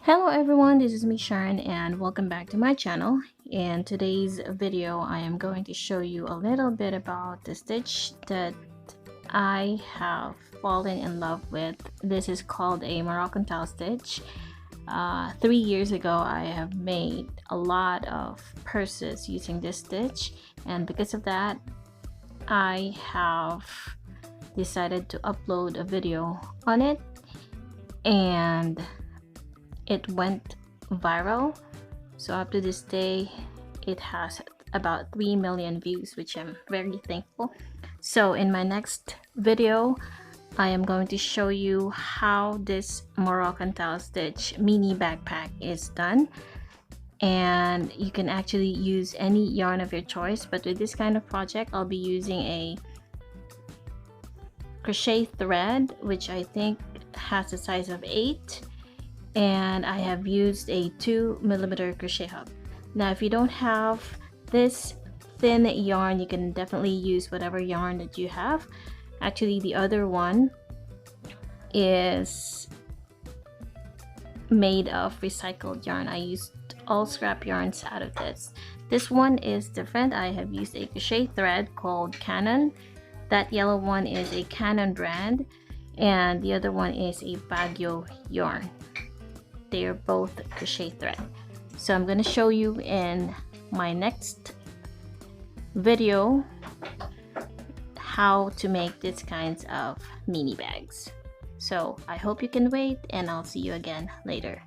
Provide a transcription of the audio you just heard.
Hello everyone, this is me Sharon and welcome back to my channel. In today's video I am going to show you a little bit about the stitch that I have fallen in love with. This is called a Moroccan Tile Stitch. 3 years ago I have made a lot of purses using this stitch, and because of that I have decided to upload a video on it, and it went viral. So up to this day it has about 3 million views, which I'm very thankful. So in my next video I am going to show you how this Moroccan Tile Stitch mini backpack is done, and you can actually use any yarn of your choice, but with this kind of project I'll be using a crochet thread which I think has a size of 8, and I have used a 2mm crochet hook. Now if you don't have this thin yarn, you can definitely use whatever yarn that you have. Actually the other one is made of recycled yarn. I used all scrap yarns out of this. This one is different. I have used a crochet thread called Canon. That yellow one is a Canon brand, and the other one is a Baguio yarn. They are both crochet thread. So I'm going to show you in my next video how to make these kinds of mini bags. So I hope you can wait, and I'll see you again later.